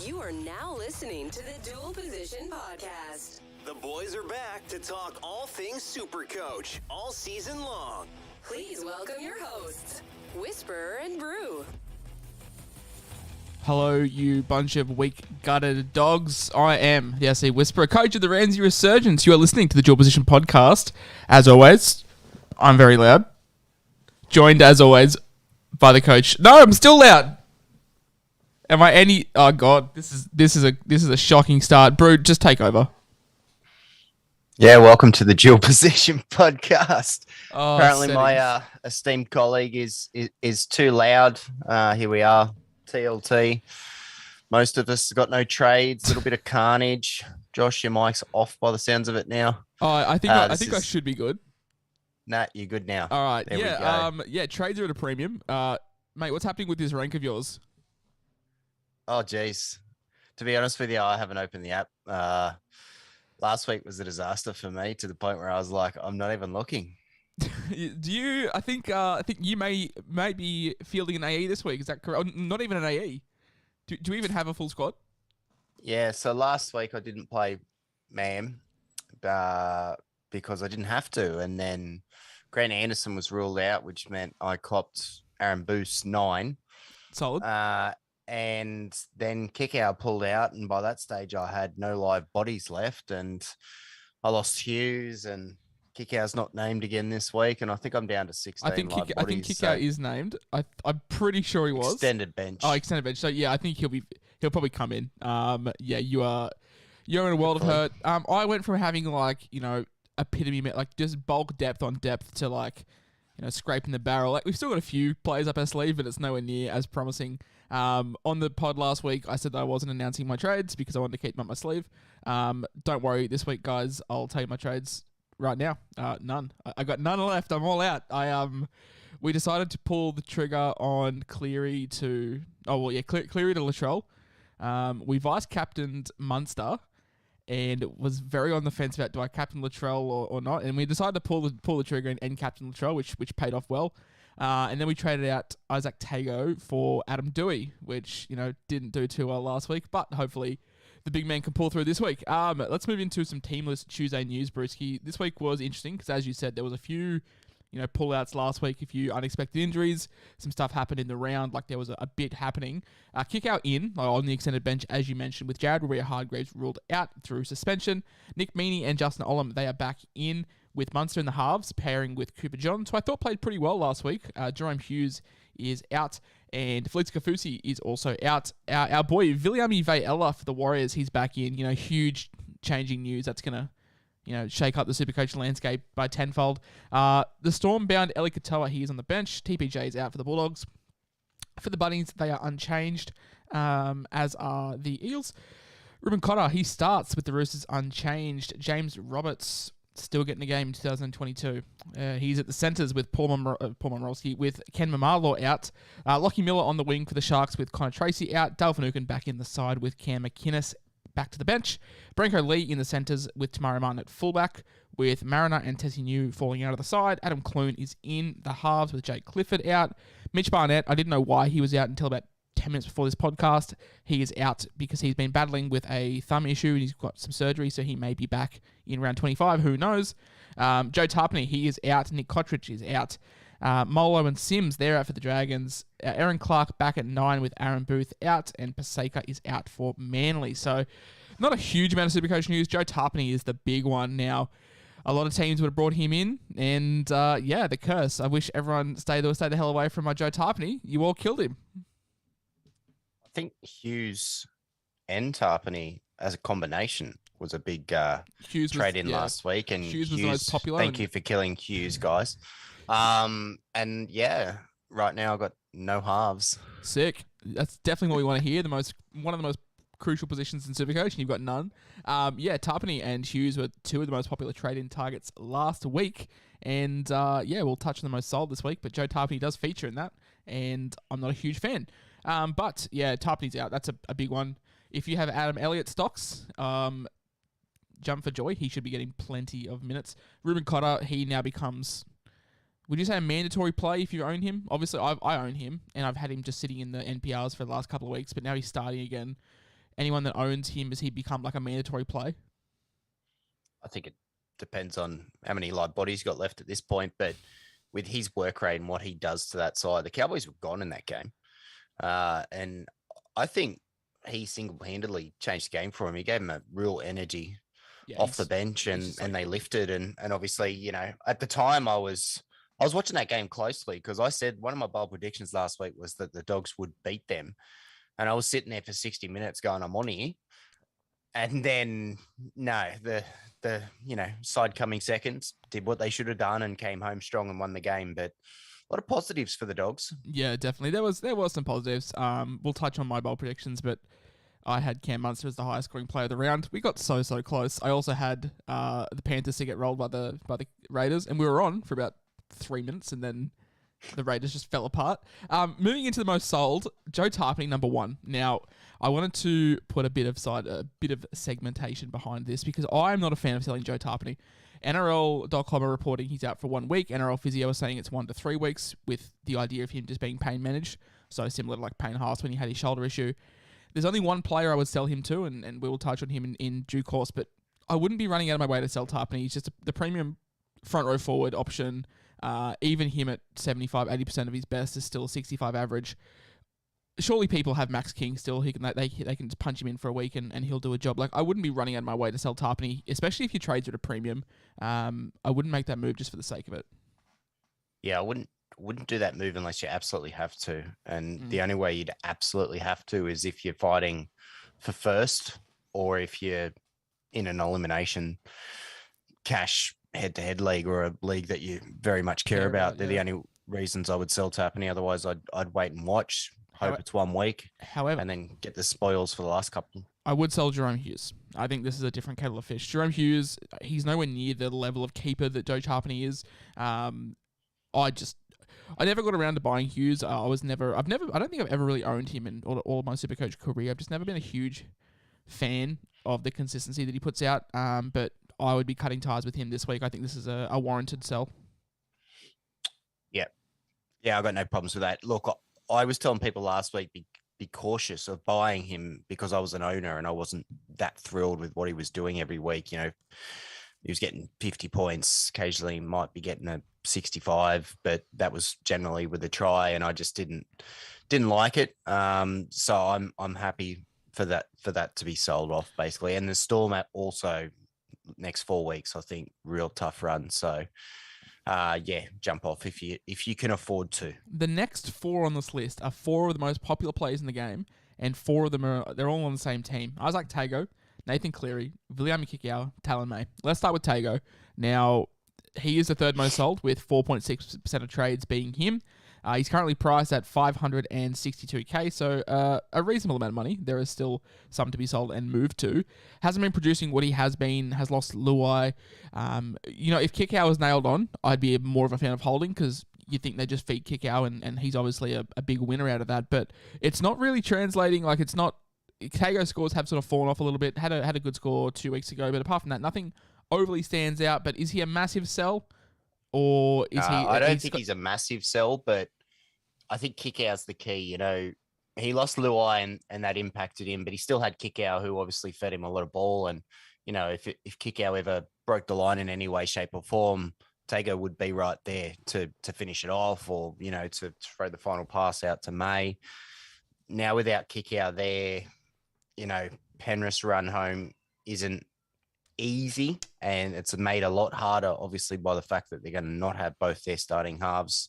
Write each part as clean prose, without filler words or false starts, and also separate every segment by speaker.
Speaker 1: You are now listening to the Dual Position Podcast.
Speaker 2: The boys are back to talk all things SuperCoach all season long.
Speaker 1: Please welcome your hosts, Whisperer and Brew.
Speaker 3: Hello, you bunch of weak-gutted dogs. I am the SC Whisperer, coach of the Ramsey Resurgence. You are listening to the Dual Position Podcast. As always, I'm very loud. Joined, as always, by the coach. No, I'm still loud. Am I any... Oh, God. This is a shocking start. Brew, just take over.
Speaker 4: Yeah, welcome to the Dual Position Podcast.
Speaker 3: Oh,
Speaker 4: Apparently,
Speaker 3: settings.
Speaker 4: my esteemed colleague is too loud. Here we are, TLT. Most of us got no trades. A little bit of carnage. Josh, your mic's off by the sounds of it now.
Speaker 3: Oh, I think I should be good.
Speaker 4: Nah, you're good now.
Speaker 3: All right.
Speaker 4: There we go.
Speaker 3: Trades are at a premium. Mate, what's happening with this rank of yours?
Speaker 4: Oh, geez. To be honest with you, I haven't opened the app. Last week was a disaster for me to the point where I was like, I'm not even looking.
Speaker 3: Do you? I think you may be fielding an AE this week. Is that correct? Oh, not even an AE. Do you even have a full squad?
Speaker 4: Yeah, so last week I didn't play MAM because I didn't have to. And then Grant Anderson was ruled out, which meant I copped Aaron Boost 9.
Speaker 3: Solid.
Speaker 4: And then Kickout pulled out. And by that stage, I had no live bodies left. And I lost Hughes and Kickout's not named again this week. And I think I'm down to 16
Speaker 3: I think
Speaker 4: live bodies.
Speaker 3: I think Kickout is named. I'm pretty sure he was.
Speaker 4: Extended bench.
Speaker 3: Oh, extended bench. So yeah, I think he'll probably come in. You're in a world of hurt. I went from having epitome, just bulk depth on depth to scraping the barrel. Like, we've still got a few players up our sleeve, but it's nowhere near as promising. On the pod last week, I said that I wasn't announcing my trades because I wanted to keep them up my sleeve. Don't worry, this week, guys, I'll tell you my trades right now. None. I got none left. I'm all out. We decided to pull the trigger on Cleary to... Cleary to Latrell. We vice-captained Munster and was very on the fence about do I captain Latrell or not. And we decided to pull the trigger and captain Latrell, which paid off well. And then we traded out Isaac Tago for Adam Dewey, which, didn't do too well last week, but hopefully the big man can pull through this week. Let's move into some Teamless Tuesday news, Brewski. This week was interesting because, as you said, there was a few, pull-outs last week, a few unexpected injuries. Some stuff happened in the round, there was a bit happening. Kick-out on the extended bench, as you mentioned, with Jared Warrior-Hargreaves ruled out through suspension. Nick Meaney and Justin Olam, they are back in with Munster in the halves, pairing with Cooper John, who I thought played pretty well last week. Jerome Hughes is out, and Felix Kafusi is also out. Our boy, Viliami Vaiella for the Warriors, he's back in. Huge changing news. That's going to, shake up the Supercoach landscape by tenfold. The Storm-bound Eli Katoa, he is on the bench. TPJ is out for the Bulldogs. For the Bunnies, they are unchanged, as are the Eels. Ruben Cotter, he starts with the Roosters unchanged. James Roberts still getting the game in 2022. He's at the centres with Paul Momorowski, with Ken Mamalo out. Lockie Miller on the wing for the Sharks with Connor Tracy out. Dale Finucane back in the side with Cam McInnes back to the bench. Branko Lee in the centres with Tamara Martin at fullback, with Mariner and Tessie New falling out of the side. Adam Clune is in the halves with Jake Clifford out. Mitch Barnett, I didn't know why he was out until about 10 minutes before this podcast. He is out because he's been battling with a thumb issue and he's got some surgery, so he may be back in round 25. Who knows? Joe Tarpany, he is out. Nick Cottridge is out. Molo and Sims, they're out for the Dragons. Aaron Clark back at 9 with Aaron Booth out, and Paseka is out for Manly. So not a huge amount of Supercoach news. Joe Tarpany is the big one now. A lot of teams would have brought him in, and the curse. I wish everyone stay the hell away from my Joe Tarpany. You all killed him.
Speaker 4: I think Hughes and Tarpany as a combination was a big trade in last week. And
Speaker 3: Hughes was the most popular.
Speaker 4: Thank you for killing Hughes, guys. Right now I've got no halves.
Speaker 3: Sick. That's definitely what we want to hear. One of the most crucial positions in Supercoach, and you've got none. Tarpany and Hughes were two of the most popular trade-in targets last week. And we'll touch on the most sold this week, but Joe Tarpany does feature in that, and I'm not a huge fan. Tarpany's out. That's a big one. If you have Adam Elliott stocks, jump for joy. He should be getting plenty of minutes. Ruben Cotter, he now becomes, would you say, a mandatory play if you own him? Obviously, I own him, and I've had him just sitting in the NPRs for the last couple of weeks, but now he's starting again. anyone that owns him, has he become like a mandatory play?
Speaker 4: I think it depends on how many live bodies you got left at this point, but with his work rate and what he does to that side, the Cowboys were gone in that game. And I think he single-handedly changed the game for him. He gave him a real energy off the bench, and they lifted. And obviously, you know, at the time I was watching that game closely because I said one of my bold predictions last week was that the Dogs would beat them. And I was sitting there for 60 minutes going, I'm on here. And then, no, the you know, side coming seconds did what they should have done and came home strong and won the game. But a lot of positives for the Dogs.
Speaker 3: Yeah, definitely. There was some positives. We'll touch on my bold predictions, but I had Cam Munster as the highest scoring player of the round. We got so close. I also had the Panthers to get rolled by the Raiders, and we were on for about 3 minutes, and then the Raiders just fell apart. Moving into the most sold, Joe Tarpany, number 1. Now, I wanted to put a bit of segmentation behind this because I am not a fan of selling Joe Tarpany. NRL.com are reporting he's out for 1 week. NRL Physio is saying it's 1 to 3 weeks with the idea of him just being pain managed. So similar to like Payne Haas when he had his shoulder issue. There's only one player I would sell him to, and we will touch on him in due course, but I wouldn't be running out of my way to sell Tarpany. He's just the premium front row forward option. Even him at 75-80% of his best is still a 65 average. Surely people have Max King still. They can just punch him in for a week and he'll do a job. Like, I wouldn't be running out of my way to sell Tarpany, especially if you trade at a premium. I wouldn't make that move just for the sake of it.
Speaker 4: Yeah, I wouldn't do that move unless you absolutely have to. And the only way you'd absolutely have to is if you're fighting for first or if you're in an elimination cash head-to-head league or a league that you very much care about. They're the only reasons I would sell Tapani. Otherwise, I'd wait and watch, hope it's 1 week, and then get the spoils for the last couple.
Speaker 3: I would sell Jerome Hughes. I think this is a different kettle of fish. Jerome Hughes, he's nowhere near the level of keeper that Joe Tarpany is. I never got around to buying Hughes. I don't think I've ever really owned him in all of my Supercoach career. I've just never been a huge fan of the consistency that he puts out. But I would be cutting ties with him this week. I think this is a warranted sell. Yeah, I got no problems with that. Look, I was telling people last week, be cautious of buying him because I was an owner and I wasn't that thrilled with what he was doing every week. You know, he was getting 50 points. Occasionally might be getting a 65, but that was generally with a try, and I just didn't like it. So I'm happy for that to be sold off basically. And the Storm also next 4 weeks, I think, real tough run. So jump off if you can afford to. The next 4 on this list are 4 of the most popular players in the game, and 4 of them they're all on the same team. Isaac Tago, Nathan Cleary, Viliami Kikau, Talon May. Let's start with Tago. Now, he is the third most sold, with 4.6% of trades being him. He's currently priced at $562K, so a reasonable amount of money. There is still some to be sold and moved to. Hasn't been producing what he has been, has lost Luai. If Kikau was nailed on, I'd be more of a fan of holding because you think they just feed Kikau and he's obviously a big winner out of that. But it's not really translating. Like, it's not... Tago scores have sort of fallen off a little bit. Had a good score 2 weeks ago, but apart from that, nothing overly stands out. But is he a massive sell? Or is he...
Speaker 4: I don't think he's a massive sell, but I think Kikau's the key. You know, he lost Luai and that impacted him, but he still had Kikau, who obviously fed him a lot of ball. And, you know, if Kikau ever broke the line in any way, shape or form, Tago would be right there to finish it off or, you know, to throw the final pass out to May. Now, without Kikau there, you know, Penrith's run home isn't easy, and it's made a lot harder, obviously, by the fact that they're going to not have both their starting halves.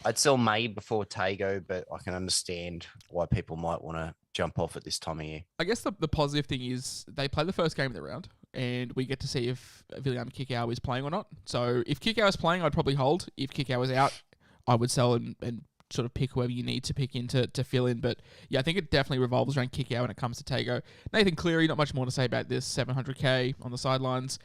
Speaker 4: I'd sell May before Tago, but I can understand why people might want to jump off at this time of year.
Speaker 3: I guess the positive thing is they play the first game of the round, and we get to see if Viliami Kikau is playing or not. So if Kikau is playing, I'd probably hold. If Kikau is out, I would sell and sort of pick whoever you need to pick in to fill in. But yeah, I think it definitely revolves around Kikau when it comes to Tago. Nathan Cleary, not much more to say about this. $700K on the sidelines.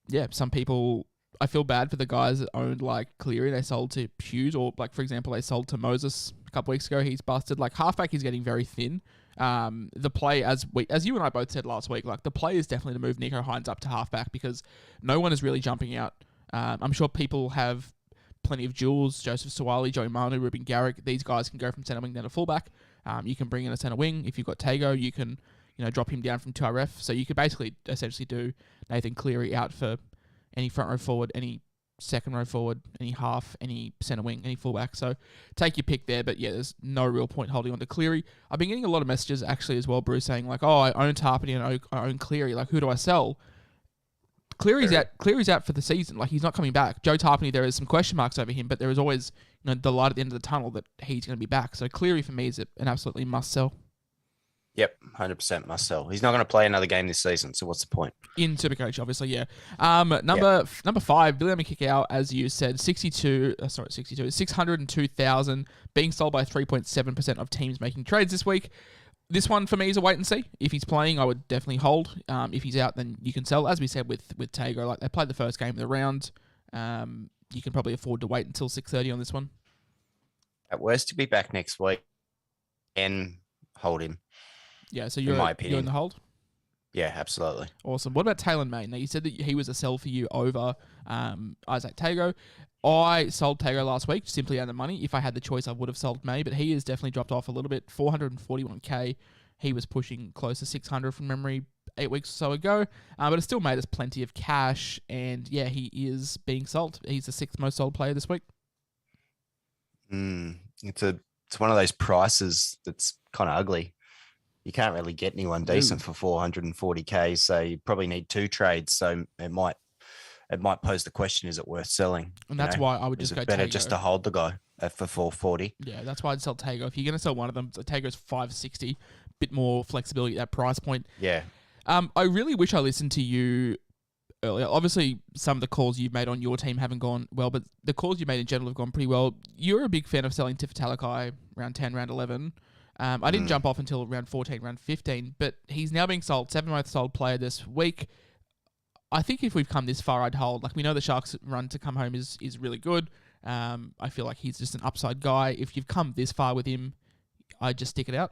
Speaker 3: Yeah, some people... I feel bad for the guys that owned like Cleary. They sold to Hughes, or like, for example, they sold to Moses a couple weeks ago. He's busted. Like, halfback is getting very thin. The play, as you and I both said last week, like the play is definitely to move Nico Hines up to halfback because no one is really jumping out. I'm sure people have plenty of duels. Joseph Suwali, Joey Manu, Ruben Garrick. These guys can go from centre wing down to fullback. You can bring in a centre wing. If you've got Tago, you can drop him down from 2RF. So you could basically essentially do Nathan Cleary out for any front row forward, any second row forward, any half, any centre wing, any fullback. So take your pick there. But yeah, there's no real point holding on to Cleary. I've been getting a lot of messages actually as well, Bruce, saying like, oh, I own Tarpany and I own Cleary. Like, who do I sell? Cleary's out for the season. Like, he's not coming back. Joe Tarpany, there is some question marks over him, but there is always the light at the end of the tunnel that he's going to be back. So Cleary for me is an absolutely must sell.
Speaker 4: Yep, 100% must sell. He's not going to play another game this season, so what's the point?
Speaker 3: In Supercoach, obviously, yeah. Number 5, William Kickout, as you said, 602,000, being sold by 3.7% of teams making trades this week. This one for me is a wait and see. If he's playing, I would definitely hold. If he's out, then you can sell. As we said with Tago, like they played the first game of the round. You can probably afford to wait until 6:30 on this one.
Speaker 4: At worst, to be back next week and hold him.
Speaker 3: Yeah, so
Speaker 4: in my opinion,
Speaker 3: you're in the hold?
Speaker 4: Yeah, absolutely.
Speaker 3: Awesome. What about Taylor May? Now, you said that he was a sell for you over Isaac Tago. I sold Tago last week simply out of money. If I had the choice, I would have sold May, but he has definitely dropped off a little bit. 441k. He was pushing close to 600 from memory 8 weeks or so ago, but it still made us plenty of cash. And yeah, he is being sold. He's the 6th most sold player this week.
Speaker 4: It's one of those prices that's kind of ugly. You can't really get anyone decent for 440k, so you probably need 2 trades. So it might pose the question: is it worth selling?
Speaker 3: And that's why I would just go
Speaker 4: better
Speaker 3: Tago.
Speaker 4: just to hold the guy for 440.
Speaker 3: Yeah, that's why I'd sell Tago. If you're going to sell one of them, Tago's 560, bit more flexibility at that price point.
Speaker 4: Yeah.
Speaker 3: I really wish I listened to you earlier. Obviously, some of the calls you've made on your team haven't gone well, but the calls you made in general have gone pretty well. You're a big fan of selling Tifa Talakai round 10, round 11. I didn't jump off until round 14, round 15, but he's now being sold, 7th most sold player this week. I think if we've come this far, I'd hold. Like, we know the Sharks' run to come home is really good. I feel like he's just an upside guy. If you've come this far with him, I'd just stick it out.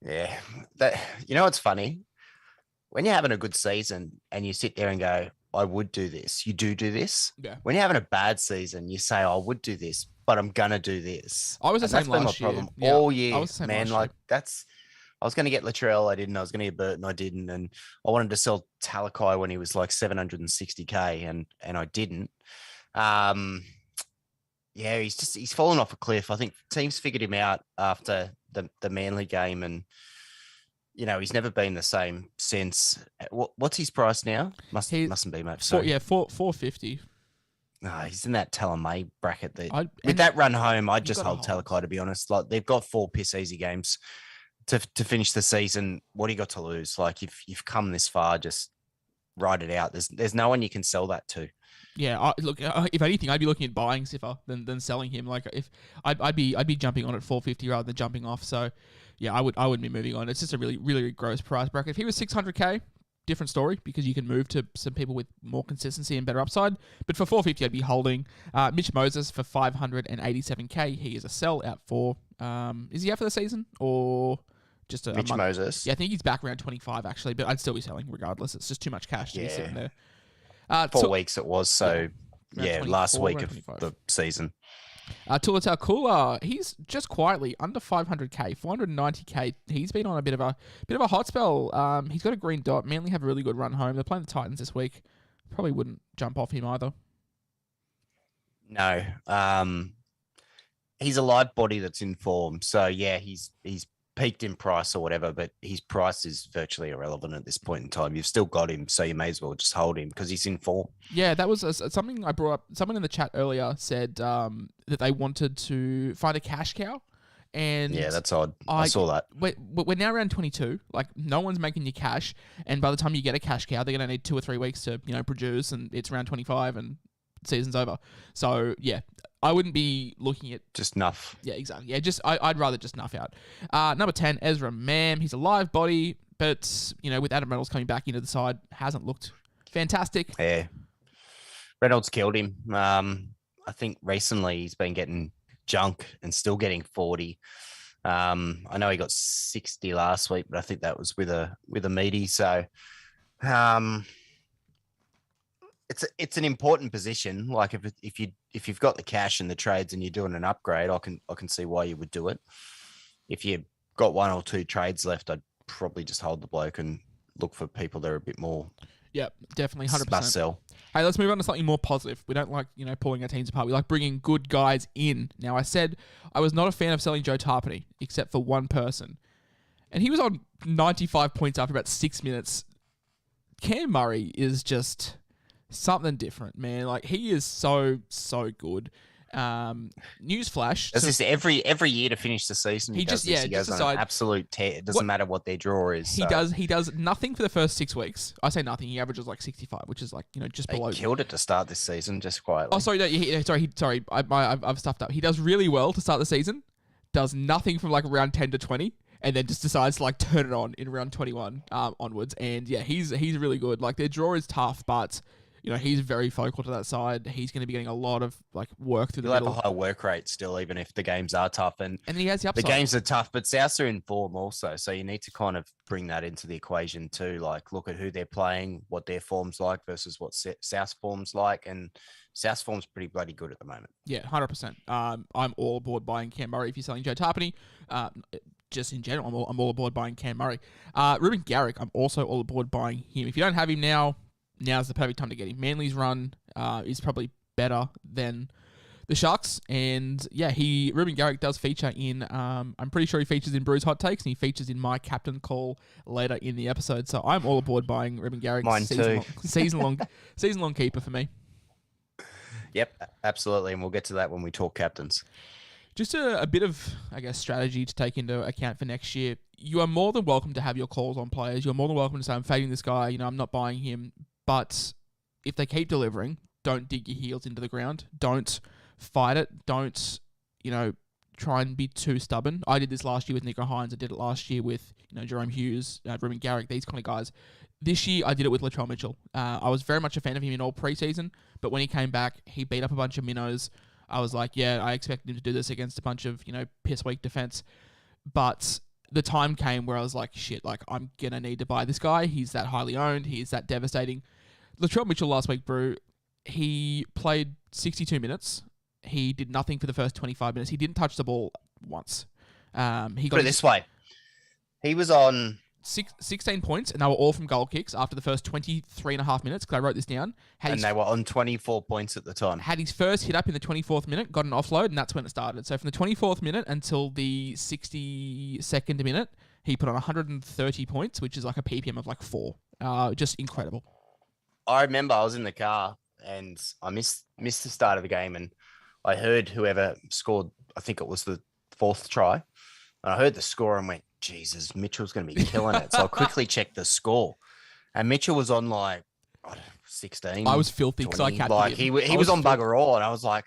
Speaker 4: Yeah. What's funny? When you're having a good season and you sit there and go, I would do this, you do this.
Speaker 3: Yeah.
Speaker 4: When you're having a bad season, you say, I would do this, but I'm going to do this.
Speaker 3: I was the same last year.
Speaker 4: Problem all year,
Speaker 3: I was the same
Speaker 4: man.
Speaker 3: Like,
Speaker 4: I was going to get Latrell, I didn't. I was going to get Burton, I didn't. And I wanted to sell Talakai when he was like 760k, and I didn't. Yeah, he's fallen off a cliff. I think teams figured him out after the Manly game, and he's never been the same since. What's his price now? Mustn't be much. So
Speaker 3: 450.
Speaker 4: No, he's in that Talamay bracket. With that run home, I'd just hold Talakai, to be honest. Like, they've got 4 piss easy games to finish the season. What do you got to lose? Like, if you've come this far, just ride it out. There's no one you can sell that to.
Speaker 3: Yeah, look. If anything, I'd be looking at buying Siffer than selling him. Like, if I'd be jumping on at 450 rather than jumping off. So, yeah, I wouldn't be moving on. It's just a really, really gross price bracket. If he was 600k, different story, because you can move to some people with more consistency and better upside. But for 450, I'd be holding Mitch Moses for 587k. He is a sell out for. Is he out for the season or just a
Speaker 4: Mitch
Speaker 3: month?
Speaker 4: Moses?
Speaker 3: Yeah, I think he's back around 25 actually, but I'd still be selling regardless. It's just too much cash to be sitting there.
Speaker 4: 4 weeks it was. So yeah, last week of
Speaker 3: 25.
Speaker 4: the season.
Speaker 3: Tulatau Kula, he's just quietly under 500k, 490k. He's been on a bit of a hot spell. He's got a green dot. Manly have a really good run home. They're playing the Titans this week. Probably wouldn't jump off him either.
Speaker 4: No, he's a light body that's in form. So yeah, he's peaked in price or whatever, but his price is virtually irrelevant at this point in time. You've still got him, so you may as well just hold him because he's in form. Yeah,
Speaker 3: that was something I brought up. Someone in the chat earlier said that they wanted to find a cash cow. And
Speaker 4: yeah, that's odd. I saw that.
Speaker 3: We're now around 22. Like, no one's making you cash, and by the time you get a cash cow, they're going to need 2 or 3 weeks to produce, and it's around 25, and season's over. So yeah, I wouldn't be looking at
Speaker 4: just nuff.
Speaker 3: Yeah, exactly. Yeah, I'd rather just nuff out. Number 10, Ezra Mam. He's a live body, but with Adam Reynolds coming back into the side, hasn't looked fantastic.
Speaker 4: Yeah, Reynolds killed him. I think recently he's been getting junk and still getting 40. I know he got 60 last week, but I think that was with a meaty. So, it's an important position. Like if you've got the cash and the trades and you're doing an upgrade, I can see why you would do it. If you got 1 or 2 trades left, I'd probably just hold the bloke and look for people that are a bit more.
Speaker 3: Yeah, definitely 100%.
Speaker 4: Must sell.
Speaker 3: Hey, let's move on to something more positive. We don't like, pulling our teams apart. We like bringing good guys in. Now, I said I was not a fan of selling Joe Tarpany, except for one person. And he was on 95 points after about 6 minutes. Cam Murray is just something different, man. Like, he is so good. Newsflash.
Speaker 4: Does this every year to finish the season? He goes on an absolute tear. It doesn't matter what their draw is.
Speaker 3: He does nothing for the first 6 weeks. I say nothing. He averages like 65, which is like just below.
Speaker 4: He killed it to start this season, just quietly.
Speaker 3: Oh, sorry, sorry. I've stuffed up. He does really well to start the season. Does nothing from like round 10 to 20, and then just decides to like turn it on in round 21 onwards. And yeah, he's really good. Like their draw is tough, but. He's very focal to that side. He's going to be getting a lot of like work through the middle.
Speaker 4: He'll have a high work rate still, even if the games are tough. And
Speaker 3: he has the upside.
Speaker 4: The games are tough, but Souths are in form also. So you need to kind of bring that into the equation too. Like look at who they're playing, what their form's like versus what South's form's like. And South's form's pretty bloody good at the moment.
Speaker 3: Yeah, 100%. I'm all aboard buying Cam Murray if you're selling Joe Tarpany. Just in general, I'm all aboard buying Cam Murray. Ruben Garrick, I'm also all aboard buying him. If you don't have him now's the perfect time to get him. Manly's run is probably better than the Sharks. And yeah, Ruben Garrick does feature in, I'm pretty sure he features in Brew's Hot Takes and he features in my captain call later in the episode. So I'm all aboard buying Ruben Garrick.
Speaker 4: Mine too.
Speaker 3: Season long keeper for me.
Speaker 4: Yep, absolutely. And we'll get to that when we talk captains.
Speaker 3: Just a bit of, I guess, strategy to take into account for next year. You are more than welcome to have your calls on players. You're more than welcome to say, I'm fading this guy, I'm not buying him. But if they keep delivering, don't dig your heels into the ground. Don't fight it. Don't, try and be too stubborn. I did this last year with Nico Hines. I did it last year with, Jerome Hughes, Ruben Garrick, these kind of guys. This year, I did it with Latrell Mitchell. I was very much a fan of him in all preseason, but when he came back, he beat up a bunch of minnows. I was like, yeah, I expected him to do this against a bunch of, piss-weak defense. But the time came where I was like, shit, like, I'm going to need to buy this guy. He's that highly owned. He's that devastating. Latrell Mitchell last week, Brew, he played 62 minutes. He did nothing for the first 25 minutes. He didn't touch the ball once. He got
Speaker 4: Put it this way. He was on
Speaker 3: 16 points, and they were all from goal kicks after the first 23 and a half minutes, because I wrote this down.
Speaker 4: They were on 24 points at the time.
Speaker 3: Had his first hit up in the 24th minute, got an offload, and that's when it started. So from the 24th minute until the 62nd minute, he put on 130 points, which is like a PPM of like 4. Just incredible.
Speaker 4: I remember I was in the car and I missed the start of the game, and I heard whoever scored, I think it was the 4th try, and I heard the score and went, Jesus, Mitchell's going to be killing it. So I quickly checked the score, and Mitchell was on like 16.
Speaker 3: I was filthy because I captained
Speaker 4: him. He was on bugger all, and I was like,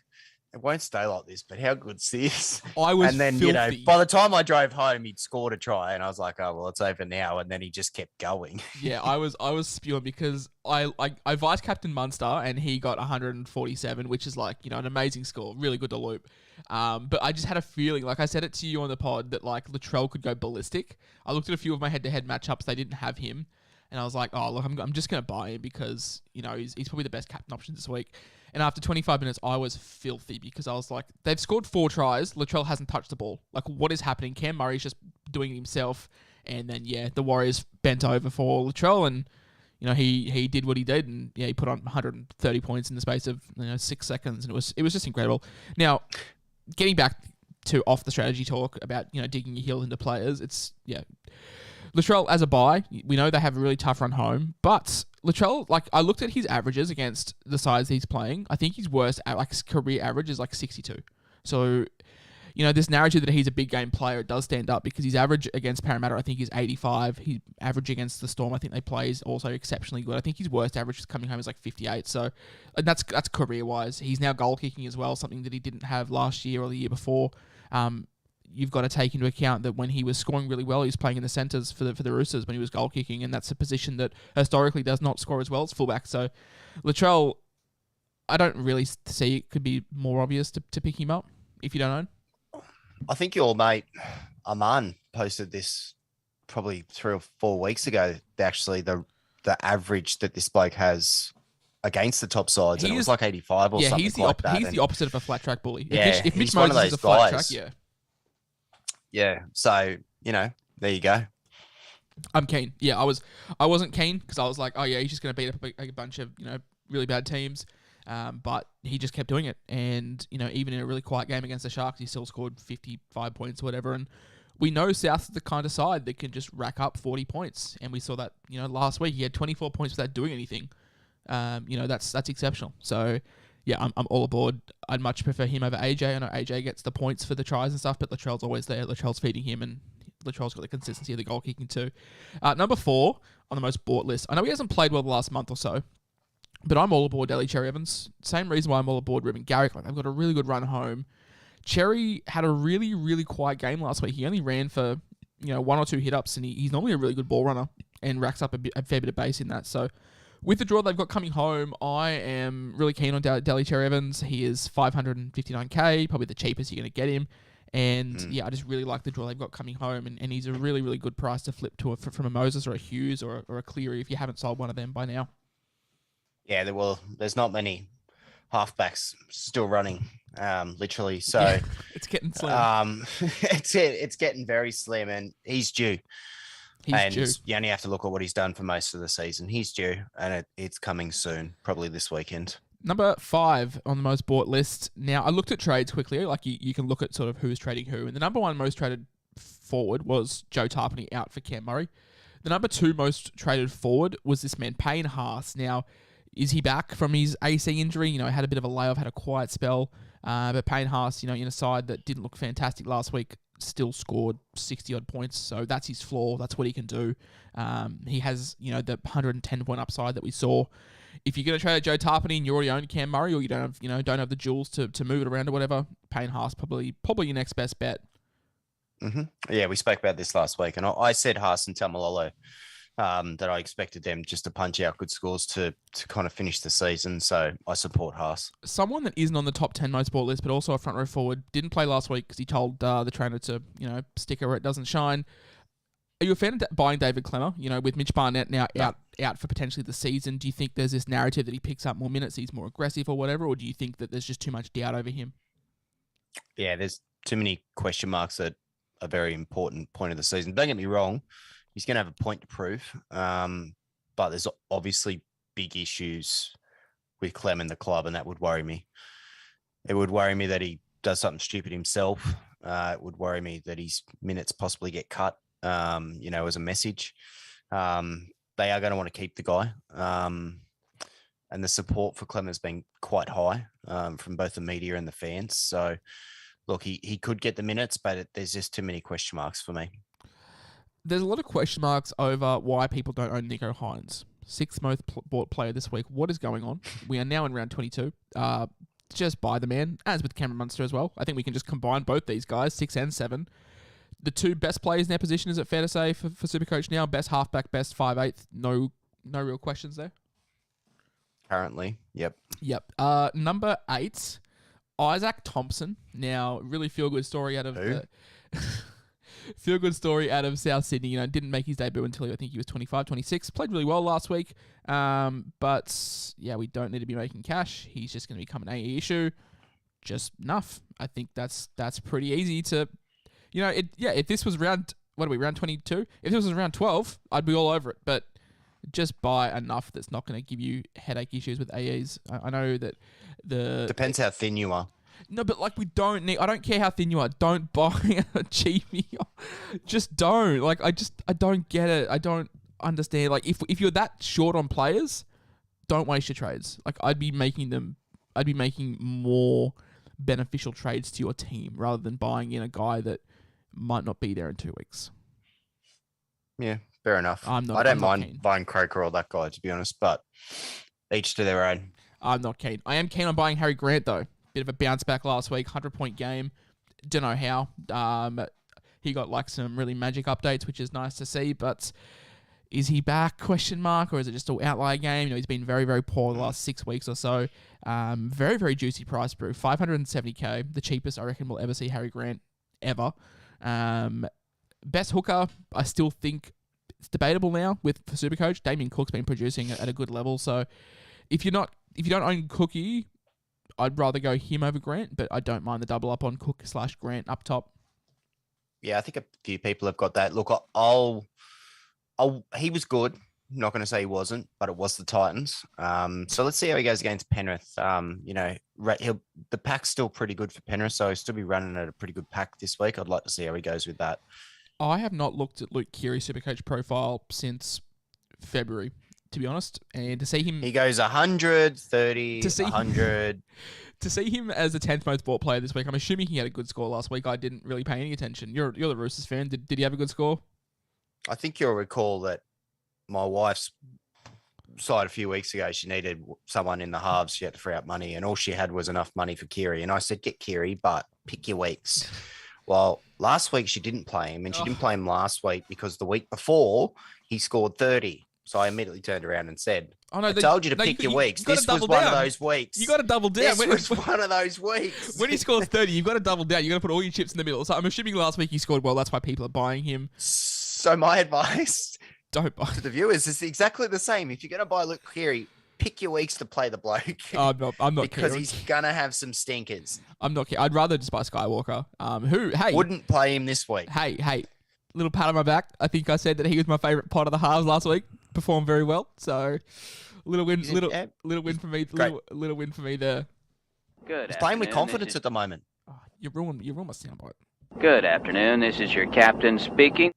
Speaker 4: it won't stay like this, but how good's this?
Speaker 3: I was
Speaker 4: and then,
Speaker 3: filthy.
Speaker 4: By the time I drove home, he'd scored a try, and I was like, oh, well, it's over now. And then he just kept going.
Speaker 3: Yeah, I was spewing because I vice captain Munster, and he got 147, which is like, an amazing score. Really good to loop. But I just had a feeling, like I said it to you on the pod, that like Latrell could go ballistic. I looked at a few of my head-to-head matchups. They didn't have him. And I was like, oh, look, I'm just going to buy him because, he's probably the best captain option this week. And after 25 minutes, I was filthy because I was like, they've scored 4 tries. Latrell hasn't touched the ball. Like, what is happening? Cam Murray's just doing it himself. And then, the Warriors bent over for Latrell and, he did what he did. And, he put on 130 points in the space of, 6 seconds. And it was just incredible. Now, getting back to off the strategy talk about, digging your heels into players, Latrell as a buy, we know they have a really tough run home, but Latrell, like I looked at his averages against the sides he's playing. I think his worst, his career average is like 62. So, this narrative that he's a big game player, it does stand up because his average against Parramatta, I think, is 85. His average against the Storm, I think they play, is also exceptionally good. I think his worst average coming home is like 58. So, and that's career-wise. He's now goal-kicking as well, something that he didn't have last year or the year before. You've got to take into account that when he was scoring really well, he was playing in the centres for the Roosters when he was goal kicking, and that's a position that historically does not score as well as fullback. So Latrell, I don't really see it could be more obvious to pick him up if you don't own.
Speaker 4: I think your mate Aman posted this probably 3 or 4 weeks ago. Actually, the average that this bloke has against the top sides, and
Speaker 3: He
Speaker 4: it was
Speaker 3: is-
Speaker 4: like 85 or
Speaker 3: Yeah,
Speaker 4: something
Speaker 3: he's the
Speaker 4: like that.
Speaker 3: he's
Speaker 4: And
Speaker 3: the opposite of a flat track bully.
Speaker 4: Yeah,
Speaker 3: If Mitch
Speaker 4: he's one of
Speaker 3: Moses is
Speaker 4: those
Speaker 3: a flat track,
Speaker 4: guys.
Speaker 3: yeah,
Speaker 4: yeah, so there you go.
Speaker 3: I'm keen. Yeah, I wasn't keen because I was like, oh yeah, he's just going to beat up a bunch of really bad teams, but he just kept doing it, and even in a really quiet game against the Sharks, he still scored 55 points or whatever, and we know South's the kind of side that can just rack up 40 points, and we saw that last week he had 24 points without doing anything. That's exceptional. So yeah, I'm all aboard. I'd much prefer him over AJ. I know AJ gets the points for the tries and stuff, but Latrell's always there. Latrell's feeding him, and Latrell's got the consistency of the goal kicking too. Number 4 on the most bought list. I know he hasn't played well the last month or so, but I'm all aboard Daly Cherry Evans. Same reason why I'm all aboard Ruben Garrick. Like, they've got a really good run home. Cherry had a really, really quiet game last week. He only ran for 1 or 2 hit-ups, and he's normally a really good ball runner and racks up a fair bit of base in that. So with the draw they've got coming home, I am really keen on Daly Cherry Evans. He is 559k, probably the cheapest you're going to get him. And yeah, I just really like the draw they've got coming home, and he's a really, really good price to flip to from a Moses or a Hughes or a Cleary if you haven't sold one of them by now.
Speaker 4: Yeah, there's not many halfbacks still running, literally. So
Speaker 3: Yeah, it's getting slim.
Speaker 4: it's getting very slim, and he's due.
Speaker 3: He's due.
Speaker 4: You only have to look at what he's done for most of the season. He's due, and it's coming soon, probably this weekend.
Speaker 3: Number 5 on the most bought list. Now, I looked at trades quickly. Like, you can look at sort of who's trading who. And the number 1 most traded forward was Joe Tarpany out for Cam Murray. The number 2 most traded forward was this man, Payne Haas. Now, is he back from his AC injury? Had a bit of a layoff, had a quiet spell. But Payne Haas, in a side that didn't look fantastic last week, still scored 60-odd points. So that's his floor. That's what he can do. He has, the 110-point upside that we saw. If you're going to trade Joe Tarpany and you already own Cam Murray, or you don't have the jewels to move it around or whatever, Payne Haas probably your next best bet.
Speaker 4: Mm-hmm. Yeah, we spoke about this last week, and I said Haas and Tamalolo that I expected them just to punch out good scores to kind of finish the season. So I support Haas.
Speaker 3: Someone that isn't on the top 10 most bought list, but also a front row forward, didn't play last week because he told the trainer to stick her where it doesn't shine. Are you a fan of buying David Clemmer? With Mitch Barnett now out for potentially the season, do you think there's this narrative that he picks up more minutes, he's more aggressive or whatever, or do you think that there's just too much doubt over him?
Speaker 4: Yeah, there's too many question marks at a very important point of the season. Don't get me wrong, he's going to have a point to prove, but there's obviously big issues with Clem and the club, and that would worry me. It would worry me that he does something stupid himself. It would worry me that his minutes possibly get cut. As a message, they are going to want to keep the guy. And the support for Clem has been quite high from both the media and the fans. So, look, he could get the minutes, but there's just too many question marks for me.
Speaker 3: There's a lot of question marks over why people don't own Nico Hines. 6th most bought player this week. What is going on? We are now in round 22. Just buy the man, as with Cameron Munster as well. I think we can just combine both these guys, 6 and 7. The 2 best players in their position, is it fair to say, for Supercoach now? Best halfback, best 5'8". No real questions there?
Speaker 4: Currently, yep.
Speaker 3: Number 8, Isaac Thompson. Now, really feel-good story out of South Sydney. Didn't make his debut until I think he was 25, 26. Played really well last week. But, yeah, we don't need to be making cash. He's just going to become an AE issue. Just enough. I think that's pretty easy to... if this was round 22? If this was round 12, I'd be all over it. But just buy enough that's not going to give you headache issues with AEs. I know that
Speaker 4: Depends how thin you are.
Speaker 3: No, but we don't need... I don't care how thin you are. Don't buy a cheapie. Just don't. I don't get it. I don't understand. If you're that short on players, don't waste your trades. I'd be making more beneficial trades to your team rather than buying in a guy that might not be there in 2 weeks.
Speaker 4: Yeah, fair enough. I don't mind buying Croker or that guy, to be honest, but each to their own.
Speaker 3: I'm not keen. I am keen on buying Harry Grant, though. Bit of a bounce back last week, 100-point game. Don't know how. He got some really magic updates, which is nice to see, but is he back, question mark, or is it just an outlier game? He's been very, very poor the last 6 weeks or so. Very, very juicy price, Brew. 570k, the cheapest I reckon we'll ever see Harry Grant ever. Best hooker, I still think it's debatable now for Supercoach. Damien Cook's been producing at a good level, so if you don't own Cookie, I'd rather go him over Grant, but I don't mind the double up on Cook/Grant up top.
Speaker 4: Yeah, I think a few people have got that. Look, he was good. I'm not going to say he wasn't, but it was the Titans. So let's see how he goes against Penrith. The pack's still pretty good for Penrith, so he'll still be running at a pretty good pack this week. I'd like to see how he goes with that.
Speaker 3: I have not looked at Luke Keary's Supercoach profile since February, to be honest, and to see him...
Speaker 4: He goes 130, 100...
Speaker 3: To see him as the 10th most bought player this week, I'm assuming he had a good score last week. I didn't really pay any attention. You're the Roosters fan. Did he have a good score?
Speaker 4: I think you'll recall that my wife's side a few weeks ago, she needed someone in the halves. She had to free up money, and all she had was enough money for Keary. And I said, get Keary, but pick your weeks. Well, last week she didn't play him, and she didn't play him last week because the week before he scored 30. So I immediately turned around and said, I told you to pick your weeks. This was one of those weeks.
Speaker 3: You got to double down.
Speaker 4: This was one of those weeks.
Speaker 3: When he scores 30, you've got to double down. You've got to put all your chips in the middle. So I'm assuming last week he scored well. That's why people are buying him.
Speaker 4: So my advice
Speaker 3: don't buy
Speaker 4: to the viewers is exactly the same. If you're going to buy Luke Keary, pick your weeks to play the bloke.
Speaker 3: I'm not
Speaker 4: because he's going to have some stinkers.
Speaker 3: I'm not I'd rather just buy Skywalker.
Speaker 4: Wouldn't play him this week.
Speaker 3: Hey, little pat on my back. I think I said that he was my favourite pot of the halves last week. Performed very well. So little win for me. Little win for me there.
Speaker 5: Good.
Speaker 4: He's playing with confidence at the moment.
Speaker 3: Oh, you ruined my soundbite.
Speaker 5: Good afternoon. This is your captain speaking.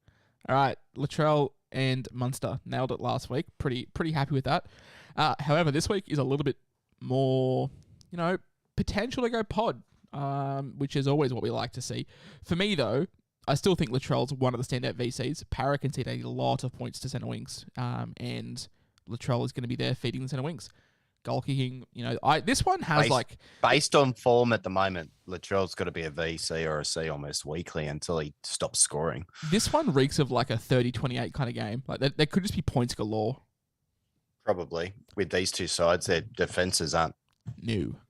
Speaker 3: All right, Latrell and Munster nailed it last week. Pretty happy with that. However, this week is a little bit more, potential to go pod, which is always what we like to see. For me, though, I still think Latrell's one of the standout VCs. Parra conceded a lot of points to centre wings, and Latrell is going to be there feeding the centre wings. Goal kicking, this one has
Speaker 4: based on form at the moment, Latrell's got to be a VC or a C almost weekly until he stops scoring.
Speaker 3: This one reeks of like a 30-28 kind of game. Like there could just be points galore.
Speaker 4: Probably. With these two sides, their defenses aren't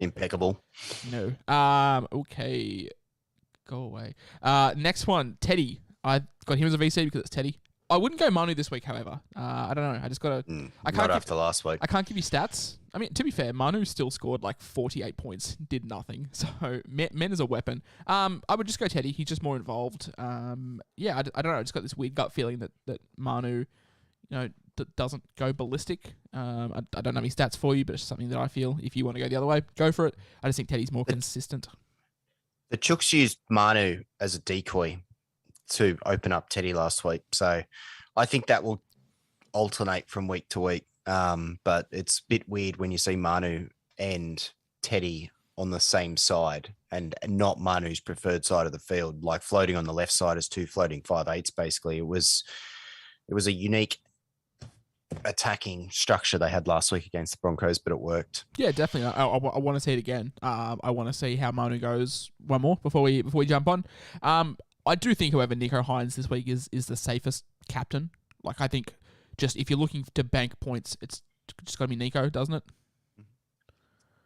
Speaker 4: impeccable.
Speaker 3: No. Okay. Go away. Next one, Teddy. I got him as a VC because it's Teddy. I wouldn't go Manu this week, however. I don't know. I just got to...
Speaker 4: Not after last week.
Speaker 3: I can't give you stats. I mean, to be fair, Manu still scored like 48 points, did nothing. So, men is a weapon. I would just go Teddy. He's just more involved. I don't know. I just got this weird gut feeling that Manu, doesn't go ballistic. I don't have any stats for you, but it's something that I feel if you want to go the other way, go for it. I just think Teddy's more consistent.
Speaker 4: The Chooks used Manu as a decoy to open up Teddy last week. So I think that will alternate from week to week. But it's a bit weird when you see Manu and Teddy on the same side and not Manu's preferred side of the field, like floating on the left side as two floating 5/8s. Basically, it was a unique attacking structure they had last week against the Broncos, but it worked.
Speaker 3: Yeah, definitely. I want to see it again. I want to see how Manu goes one more before we jump on. I do think, however, Nico Hines this week is the safest captain. Like, I think just if you're looking to bank points, it's just got to be Nico, doesn't it?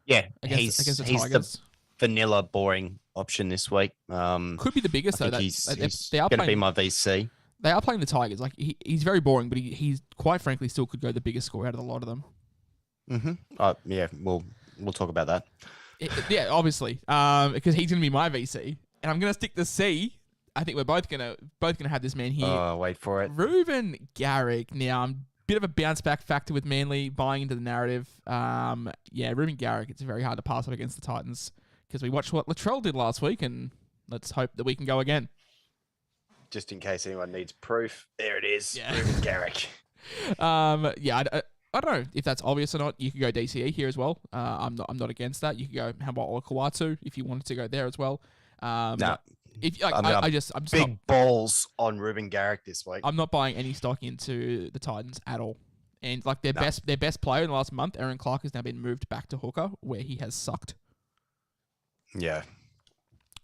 Speaker 4: Yeah,
Speaker 3: against
Speaker 4: he's
Speaker 3: the
Speaker 4: vanilla, boring option this week.
Speaker 3: Could be the biggest, though.
Speaker 4: He's going to be my VC.
Speaker 3: They are playing the Tigers. Like he's very boring, but he's quite frankly still could go the biggest score out of a lot of them.
Speaker 4: Mm-hmm. We'll talk about that.
Speaker 3: Yeah, obviously, because he's going to be my VC, and I'm going to stick the C. I think we're both gonna have this man here.
Speaker 4: Oh, wait for it.
Speaker 3: Ruben Garrick. Now, I'm a bit of a bounce back factor with Manly buying into the narrative. Ruben Garrick. It's very hard to pass up against the Titans because we watched what Latrell did last week, and let's hope that we can go again.
Speaker 4: Just in case anyone needs proof, there it is. Yeah. Ruben Garrick.
Speaker 3: I don't know if that's obvious or not. You could go DCE here as well. I'm not against that. You could go how about Olakawatu if you wanted to go there as well.
Speaker 4: No.
Speaker 3: If I'm just
Speaker 4: big
Speaker 3: not,
Speaker 4: balls on Ruben Garrick this week.
Speaker 3: I'm not buying any stock into the Titans at all. And like their best player in the last month, Aaron Clark, has now been moved back to hooker where he has sucked.
Speaker 4: Yeah.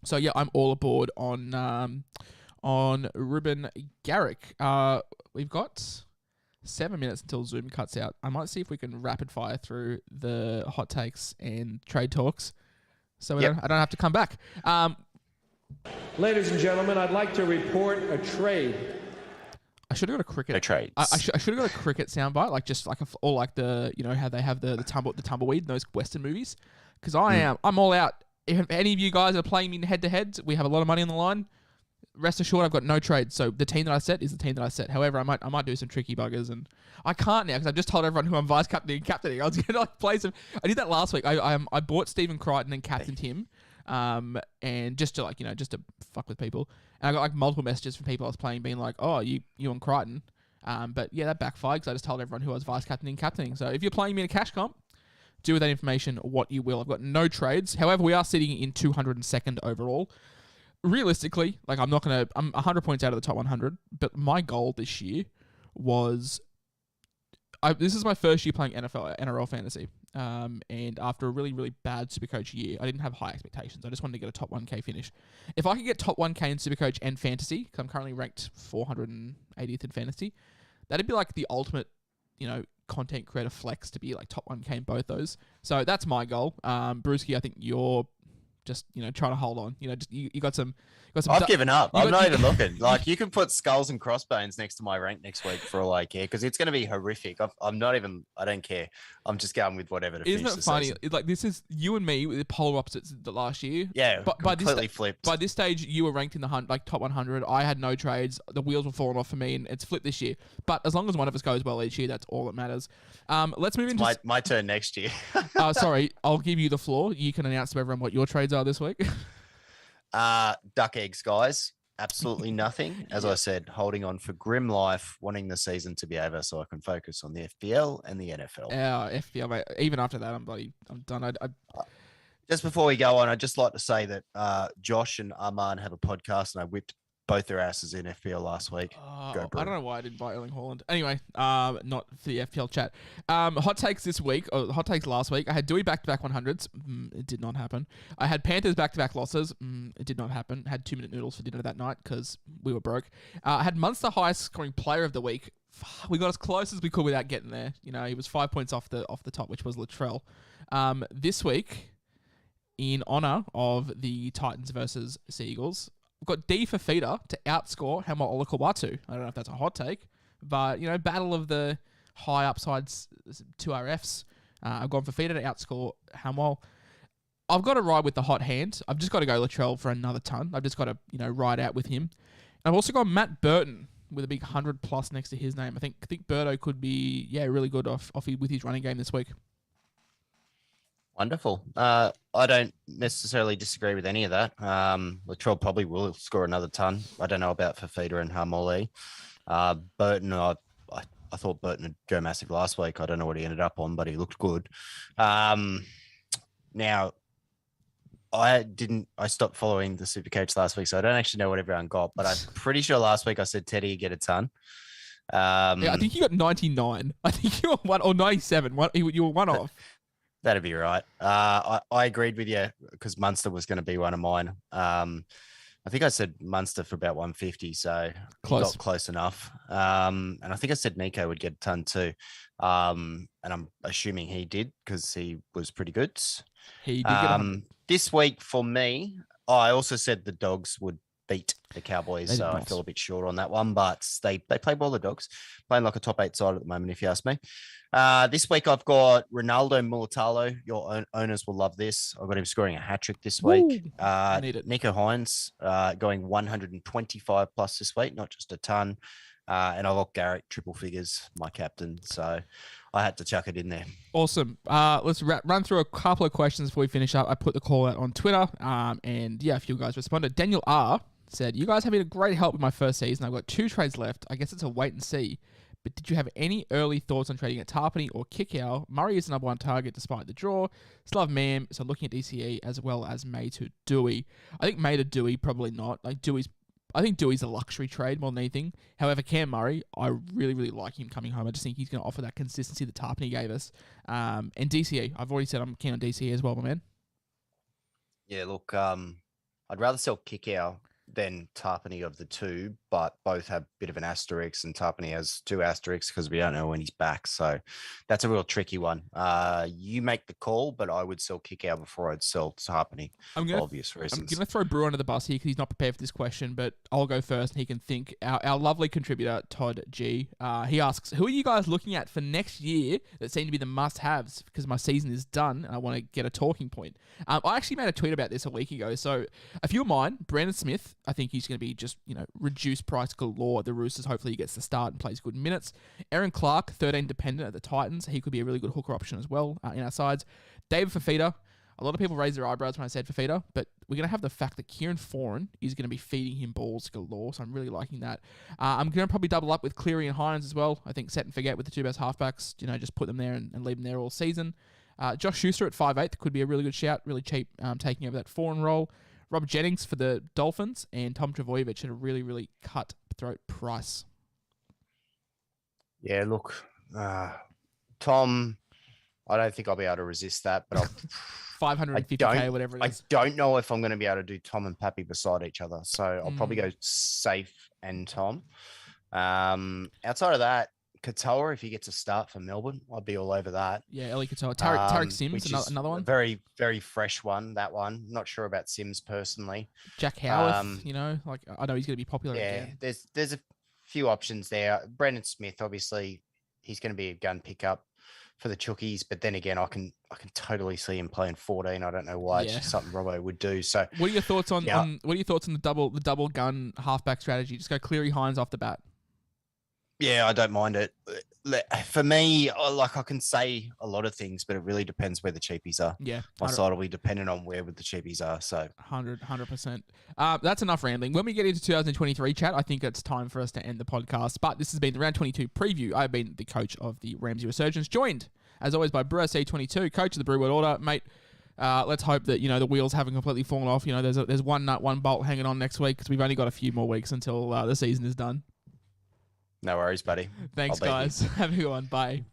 Speaker 3: So yeah, I'm all aboard on Ruben Garrick. We've got 7 minutes until Zoom cuts out. I might see if we can rapid fire through the hot takes and trade talks, so I don't have to come back.
Speaker 6: Ladies and gentlemen, I'd like to report a trade.
Speaker 3: I should have got a cricket.
Speaker 4: No trades.
Speaker 3: I should have got a cricket soundbite, like just like or like the how they have the tumbleweed in those Western movies. Because I'm all out. If any of you guys are playing me head to head, we have a lot of money on the line. Rest assured, I've got no trades. So the team that I set is the team that I set. However, I might do some tricky buggers, and I can't now because I've just told everyone who I'm vice captaining and captaining. I was gonna like play some. I did that last week. I bought Stephen Crichton and captained him, and just to just to fuck with people. And I got like multiple messages from people I was playing, being like, "Oh, you and Crichton," but yeah, that backfired because I just told everyone who I was vice captaining and captaining. So if you're playing me in a cash comp, do with that information what you will. I've got no trades. However, we are sitting in 202nd overall. Realistically, like I'm 100 points out of the top 100, but my goal this year was, this is my first year playing NRL fantasy, and after a really, really bad Supercoach year, I didn't have high expectations. I just wanted to get a top 1K finish. If I could get top 1K in Supercoach and fantasy, because I'm currently ranked 480th in fantasy, that'd be like the ultimate, content creator flex to be like top 1K in both those. So that's my goal. Brewski, I think you're just trying to hold on. You got some.
Speaker 4: I've given up. I'm not even looking. Like you can put skulls and crossbones next to my rank next week for all I care because it's going to be horrific. I'm not even. I don't care. I'm just going with whatever.
Speaker 3: Isn't it funny? Like this is you and me with the polar opposites the last year.
Speaker 4: Yeah, but completely flipped.
Speaker 3: By this stage, you were ranked in the top 100. I had no trades. The wheels were falling off for me, and it's flipped this year. But as long as one of us goes well each year, that's all that matters. Let's move into
Speaker 4: my turn next year.
Speaker 3: Sorry, I'll give you the floor. You can announce to everyone what your trades are this week.
Speaker 4: Duck eggs, guys. Absolutely nothing. As I said, holding on for grim life, wanting the season to be over so I can focus on the FPL and the NFL.
Speaker 3: FPL, mate. Even after that, I'm done.
Speaker 4: Just before we go on, I'd just like to say that Josh and Arman have a podcast, and I whipped both their asses in FPL last week.
Speaker 3: I don't know why I didn't buy Erling Haaland. Anyway, not for the FPL chat. Hot takes this week, or hot takes last week. I had Dewey back-to-back 100s. It did not happen. I had Panthers back-to-back losses. It did not happen. Had 2-minute noodles for dinner that night because we were broke. I had Munster highest scoring player of the week. We got as close as we could without getting there. He was 5 points off the top, which was Latrell. This week, in honor of the Titans versus Seagulls, we've got D for feeder to outscore Hamwell Olakawatu. I don't know if that's a hot take, but, battle of the high upsides, 2 RFs. I've gone for feeder to outscore Hamwell. I've got to ride with the hot hand. I've just got to go Latrell for another ton. I've just got to, ride out with him. And I've also got Matt Burton with a big 100 plus next to his name. I think Burto could be, really good off with his running game this week.
Speaker 4: Wonderful. I don't necessarily disagree with any of that. Latrell probably will score another ton. I don't know about Fafita and Harmole. Burton, I thought Burton would go massive last week. I don't know what he ended up on, but he looked good. Now, I stopped following the Supercoach last week, so I don't actually know what everyone got, but I'm pretty sure last week I said Teddy would get a ton.
Speaker 3: I think you got 99. I think you were 1 or 97. You were one off.
Speaker 4: That'd be right. I agreed with you because Munster was going to be one of mine. I think I said Munster for about 150, so he got close enough. And I think I said Nico would get a ton too. And I'm assuming he did because he was pretty good.
Speaker 3: He did get
Speaker 4: this week for me, I also said the Dogs would beat the Cowboys, so I feel a bit short on that one, but they play well, the Dogs. Playing like a top 8 side at the moment, if you ask me. This week I've got Ronaldo Mulatalo. Your owners will love this. I've got him scoring a hat-trick this week.
Speaker 3: I need it.
Speaker 4: Nico Hines going 125 plus this week, not just a ton. And I got Garrick triple figures, my captain, so I had to chuck it in there.
Speaker 3: Awesome. Let's run through a couple of questions before we finish up. I put the call out on Twitter, and a few guys responded. Daniel R said, "You guys have been a great help with my first season. I've got 2 trades left. I guess it's a wait and see. But did you have any early thoughts on trading at Tarpany or Kickow? Murray is the number 1 target despite the draw. Slav Mam, so looking at DCE as well as May to Dewey. I think May to Dewey, probably not. I think Dewey's a luxury trade more than anything. However, Cam Murray, I really, really like him coming home. I just think he's going to offer that consistency that Tarpany gave us. And DCE, I've already said I'm keen on DCE as well, my man.
Speaker 4: Yeah, look, I'd rather sell Kickow than Tarpany of the 2, but both have a bit of an asterisk, and Tapani has 2 asterisks because we don't know when he's back. So that's a real tricky one. You make the call, but I would sell Kickout before I'd sell Tapani for obvious reasons.
Speaker 3: I'm going to throw Brew under the bus here because he's not prepared for this question, but I'll go first and he can think. Our lovely contributor, Todd G, he asks, who are you guys looking at for next year that seem to be the must-haves because my season is done and I want to get a talking point? I actually made a tweet about this a week ago. So a few of mine, Brandon Smith, I think he's going to be just, reduced price galore at the Roosters. Hopefully he gets the start and plays good minutes. Aaron Clark, 13 dependent at the Titans. He could be a really good hooker option as well in our sides. David Fafita. A lot of people raised their eyebrows when I said Fafita, but we're going to have the fact that Kieran Foran is going to be feeding him balls galore, so I'm really liking that. I'm going to probably double up with Cleary and Hines as well. I think set and forget with the 2 best halfbacks. Just put them there and leave them there all season. Josh Schuster at 5'8" could be a really good shout, really cheap, taking over that Foran role. Rob Jennings for the Dolphins, and Tom Trbojevic at a really, really cutthroat price.
Speaker 4: Yeah, look, Tom, I don't think I'll be able to resist that, but
Speaker 3: 550K, whatever it is.
Speaker 4: I don't know if I'm going to be able to do Tom and Pappy beside each other, so I'll probably go safe and Tom. Outside of that, Katoa, if he gets a start for Melbourne, I'd be all over that.
Speaker 3: Yeah, Ellie Katoa. Tarek Sims, another one.
Speaker 4: A very, very fresh one, that one. Not sure about Sims personally.
Speaker 3: Jack Howarth, I know he's going to be popular again.
Speaker 4: There's a few options there. Brandon Smith, obviously, he's going to be a gun pickup for the Chookies, but then again, I can totally see him playing 14. I don't know why. It's just something Robbo would do. So,
Speaker 3: what are your thoughts on the double gun halfback strategy? Just go Cleary Hines off the bat.
Speaker 4: Yeah, I don't mind it. For me, I can say a lot of things, but it really depends where the cheapies are.
Speaker 3: Yeah.
Speaker 4: My side will be dependent on where the cheapies are. So
Speaker 3: 100%. That's enough rambling. When we get into 2023 chat, I think it's time for us to end the podcast. But this has been the Round 22 preview. I've been the coach of the Ramsey Resurgence, joined, as always, by Brewer C22, coach of the Brew World Order. Mate, let's hope that, the wheels haven't completely fallen off. There's one nut, one bolt hanging on next week because we've only got a few more weeks until the season is done.
Speaker 4: No worries, buddy.
Speaker 3: Thanks, guys. Have a good one. Bye.